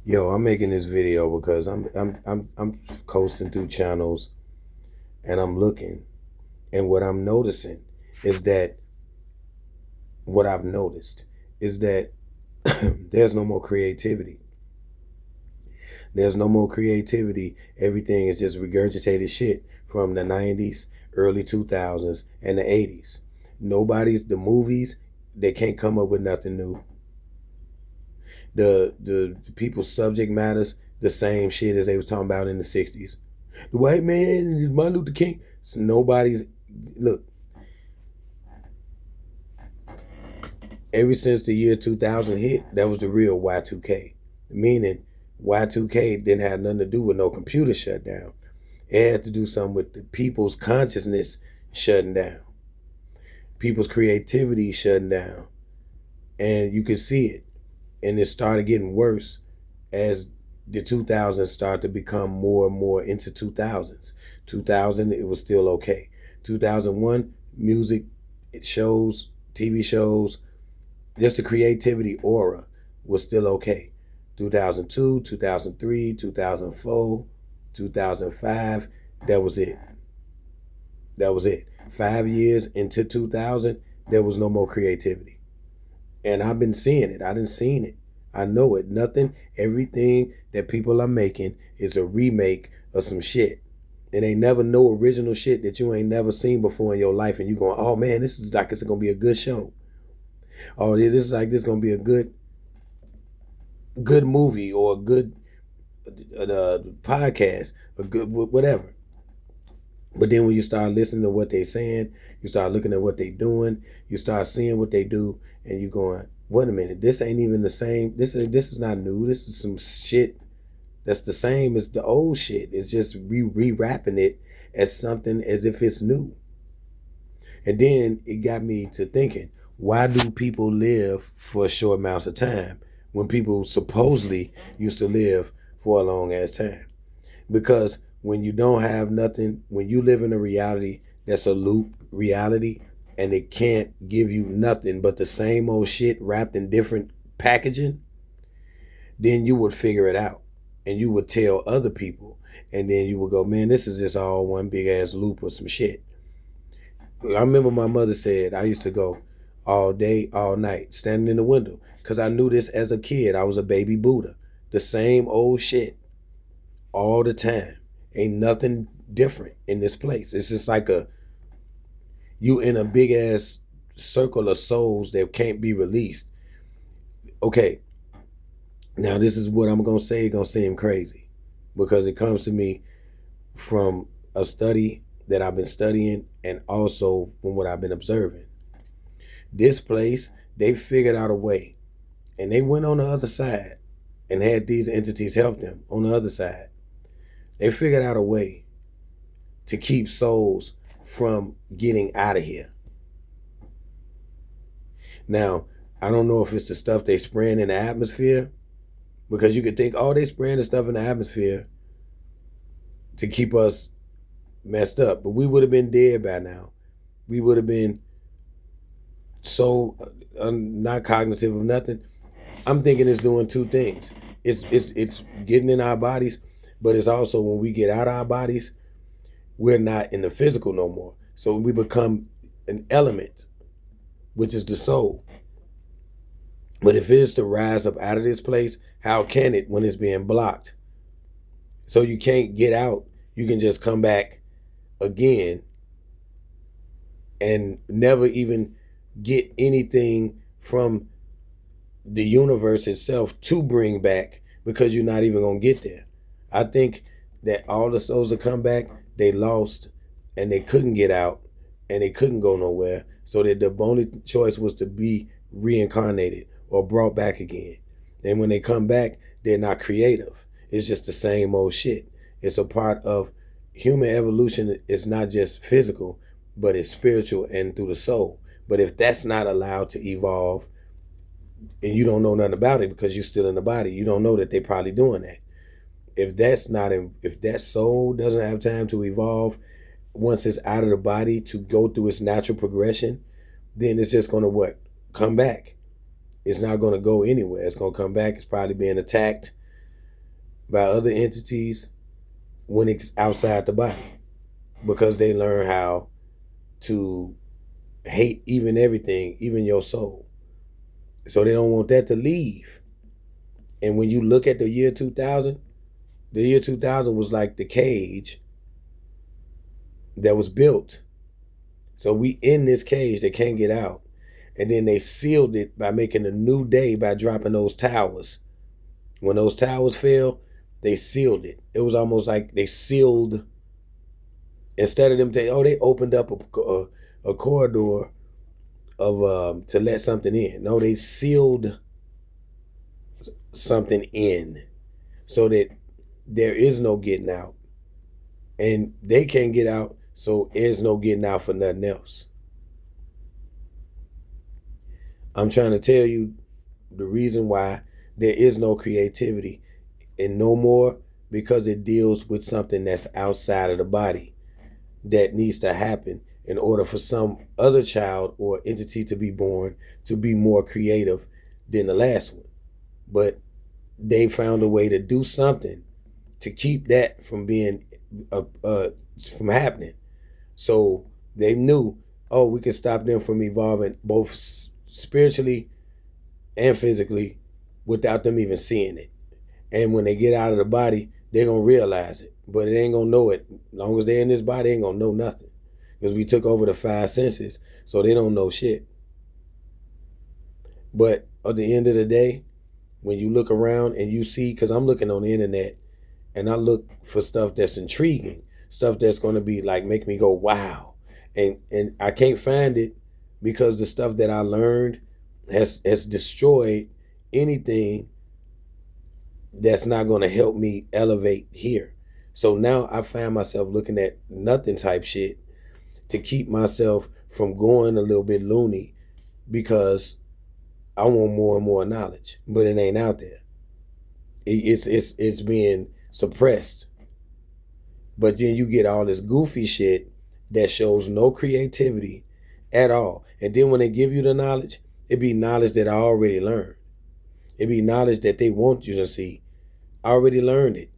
Yo, I'm making this video because I'm coasting through channels and I'm looking, and is that what I've noticed is that there's no more creativity. There's no more creativity. Everything is just regurgitated shit from the 90s, early 2000s, and the 80s. The movies, they can't come up with nothing new. The people's subject matters the same shit as they was talking about in the 60s. The white man, Martin Luther King. So nobody's look. Ever since the year 2000 hit, that was the real Y2K. Meaning, Y2K didn't have nothing to do with no computer shutdown. It had to do something with the people's consciousness shutting down, people's creativity shutting down, and you could see it. And it started getting worse as the 2000s started to become more and more into 2000s. 2000, it was still okay. 2001, music, shows, TV shows, just the creativity aura was still okay. 2002, 2003, 2004, 2005, that was it. That was it. 5 years into 2000, there was no more creativity. And I've been seeing it. I done seen it. I know it. Everything that people are making is a remake of some shit. It ain't never no original shit that you ain't never seen before in your life. And you going, oh man, this is like it's going to be a good show. Oh, this is going to be a good movie or a good podcast, a good whatever. But then when you start listening to what they saying, you start looking at what they doing, you start seeing what they do, and you going, wait a minute, this ain't even the same. This is not new. This is some shit that's the same as the old shit. It's just re-wrapping it as something as if it's new. And then it got me to thinking, why do people live for short amounts of time when people supposedly used to live for a long ass time? Because when you don't have nothing, when you live in a reality that's a loop reality and it can't give you nothing but the same old shit wrapped in different packaging, then you would figure it out and you would tell other people. And then you would go, man, this is just all one big ass loop of some shit. I remember my mother said I used to go all day, all night, standing in the window because I knew this as a kid. I was a baby Buddha. The same old shit all the time. Ain't nothing different in this place. It's just like you in a big ass circle of souls that can't be released. Okay, now this is what I'm gonna say. It's gonna seem crazy because it comes to me from a study that I've been studying and also from what I've been observing. This place, they figured out a way and they went on the other side and had these entities help them on the other side. They figured out a way to keep souls from getting out of here. Now, I don't know if it's the stuff they spraying in the atmosphere, because you could think, oh, they spraying the stuff in the atmosphere to keep us messed up. But we would have been dead by now. We would have been so not cognitive of nothing. I'm thinking it's doing two things. It's getting in our bodies, but it's also when we get out of our bodies, we're not in the physical no more. So we become an element, which is the soul. But if it is to rise up out of this place, how can it when it's being blocked? So you can't get out. You can just come back again and never even get anything from the universe itself to bring back because you're not even going to get there. I think that all the souls that come back, they lost and they couldn't get out and they couldn't go nowhere. So that the only choice was to be reincarnated or brought back again. And when they come back, they're not creative. It's just the same old shit. It's a part of human evolution. It's not just physical, but it's spiritual and through the soul. But if that's not allowed to evolve, and you don't know nothing about it because you're still in the body, you don't know that they're probably doing that. If that soul doesn't have time to evolve once it's out of the body to go through its natural progression, then it's just going to what? Come back. It's not going to go anywhere. It's going to come back. It's probably being attacked by other entities when it's outside the body, because they learn how to hate even everything, even your soul. So they don't want that to leave. And when you look at the year 2000, the year 2000 was like the cage that was built. So we in this cage that can't get out. And then they sealed it by making a new day by dropping those towers. When those towers fell, they sealed it. It was almost like they sealed, instead of them saying, oh, they opened up a corridor of to let something in. No, they sealed something in so that there is no getting out. And they can't get out, so there's no getting out for nothing else. I'm trying to tell you the reason why there is no creativity and no more, because it deals with something that's outside of the body that needs to happen in order for some other child or entity to be born to be more creative than the last one. But they found a way to do something to keep that from being from happening. So they knew, oh, we can stop them from evolving both spiritually and physically without them even seeing it. And when they get out of the body, they're going to realize it. But it ain't going to know it. As long as they're in this body, they ain't going to know nothing. Because we took over the five senses, so they don't know shit. But at the end of the day, when you look around and you see, because I'm looking on the internet, and I look for stuff that's intriguing, stuff that's going to be like, make me go, wow. And I can't find it because the stuff that I learned has destroyed anything that's not going to help me elevate here. So now I find myself looking at nothing type shit to keep myself from going a little bit loony, because I want more and more knowledge, but it ain't out there. It's being suppressed. But then you get all this goofy shit that shows no creativity at all. And then when they give you the knowledge, it be knowledge that I already learned. It be knowledge that they want you to see. I already learned it.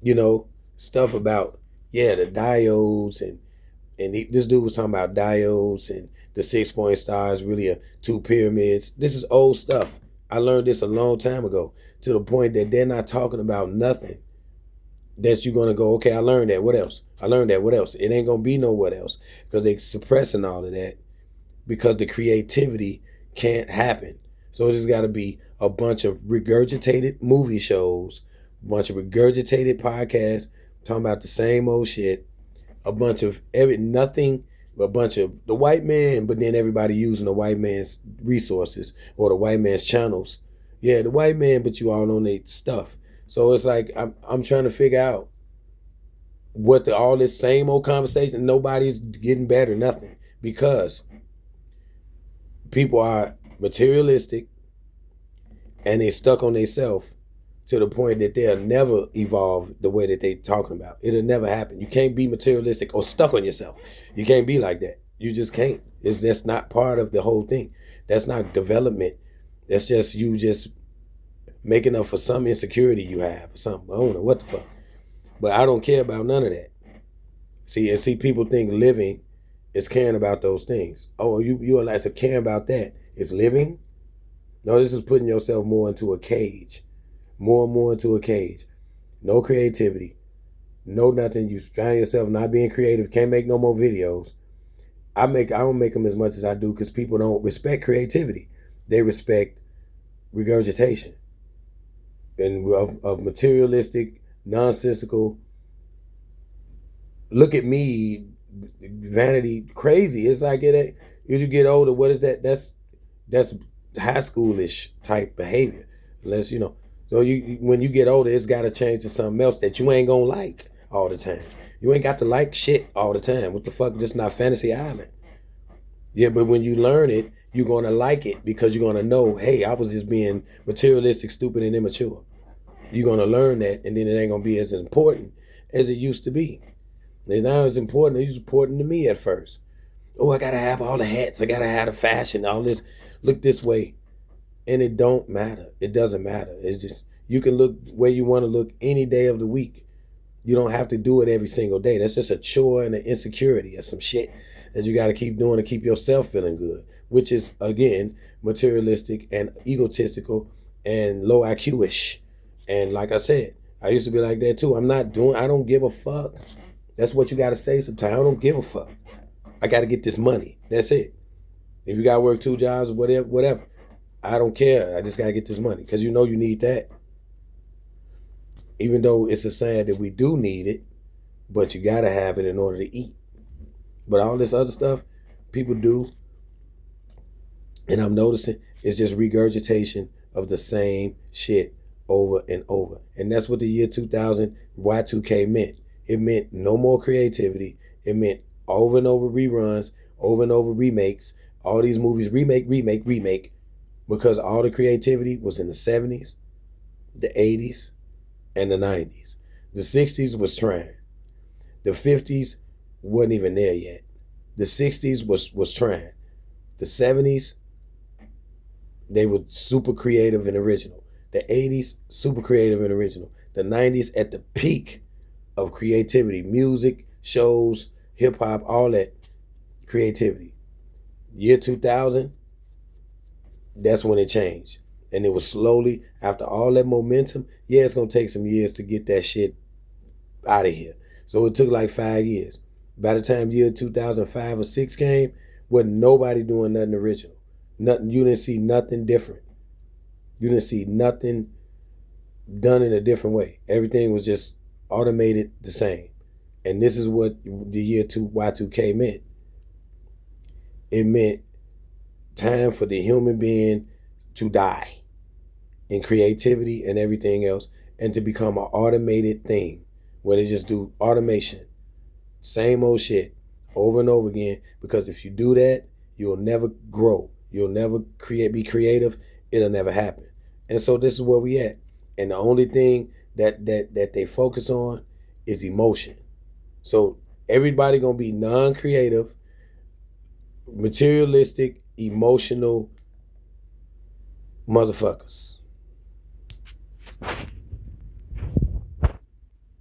You know, stuff about, yeah, the diodes, and this dude was talking about diodes and the 6-point stars really are two pyramids. This is old stuff. I learned this a long time ago, to the point that they're not talking about nothing that you're going to go, okay, I learned that. What else? I learned that. What else? It ain't going to be no what else, because they're suppressing all of that because the creativity can't happen. So it's got to be a bunch of regurgitated movie shows, a bunch of regurgitated podcasts talking about the same old shit, a bunch of nothing, a bunch of the white man, but then everybody using the white man's resources or the white man's channels. Yeah, the white man, but you all on their stuff. So it's like I'm trying to figure out what all this same old conversation. Nobody's getting better, nothing, because people are materialistic and they stuck on themselves to the point that they'll never evolve the way that they talking about. It'll never happen. You can't be materialistic or stuck on yourself. You can't be like that. You just can't. That's not part of the whole thing. That's not development. That's just you just making up for some insecurity you have or something. I don't know what the fuck. But I don't care about none of that. See, people think living is caring about those things. Oh, you are like to care about that. It's living? No, this is putting yourself more into a cage. More and more into a cage. No creativity. No nothing. You find yourself not being creative. Can't make no more videos. I don't make them as much as I do because people don't respect creativity. They respect regurgitation and of materialistic, nonsensical. Look at me, vanity, crazy. It's like as you get older, what is that? That's high schoolish type behavior. Unless So when you get older, it's got to change to something else that you ain't gonna like all the time. You ain't got to like shit all the time. What the fuck? Just not Fantasy Island. Yeah, but when you learn it, you're gonna like it because you're gonna know, hey, I was just being materialistic, stupid, and immature. You're gonna learn that, and then it ain't gonna be as important as it used to be. And now it's important. It's important to me at first. Oh, I gotta have all the hats. I gotta have the fashion. All this. Look this way. And it don't matter. It doesn't matter. It's just You can look where you want to look any day of the week. You don't have to do it every single day. That's just a chore and an insecurity or some shit that you got to keep doing to keep yourself feeling good, which is, again, materialistic and egotistical and low IQ-ish. And like I said, I used to be like that too. I don't give a fuck. That's what you got to say sometimes. I don't give a fuck. I got to get this money. That's it. If you got to work 2 jobs, whatever. I don't care. I just got to get this money because you know you need that. Even though it's a saying that we do need it, but you got to have it in order to eat. But all this other stuff people do, and I'm noticing, it's just regurgitation of the same shit over and over. And that's what the year 2000 Y2K meant. It meant no more creativity. It meant over and over reruns, over and over remakes. All these movies remake, because all the creativity was in the 70s, the 80s, and the 90s. The 60s was trying. The 50s wasn't even there yet. The 60s was trying. The 70s, they were super creative and original. The 80s, super creative and original. The 90s, at the peak of creativity. Music, shows, hip-hop, all that creativity. Year 2000, that's when it changed. And it was slowly, after all that momentum, yeah, it's going to take some years to get that shit out of here. So it took like 5 years. By the time year 2005 or 6 came, wasn't nobody doing nothing original. Nothing. You didn't see nothing different. You didn't see nothing done in a different way. Everything was just automated the same. And this is what the year Y2K meant. It meant time for the human being to die in creativity and everything else, and to become an automated thing where they just do automation. Same old shit over and over again, because if you do that, you'll never grow. You'll never be creative. It'll never happen. And so this is where we at. And the only thing that they focus on is emotion. So everybody gonna be non-creative, materialistic, emotional motherfuckers.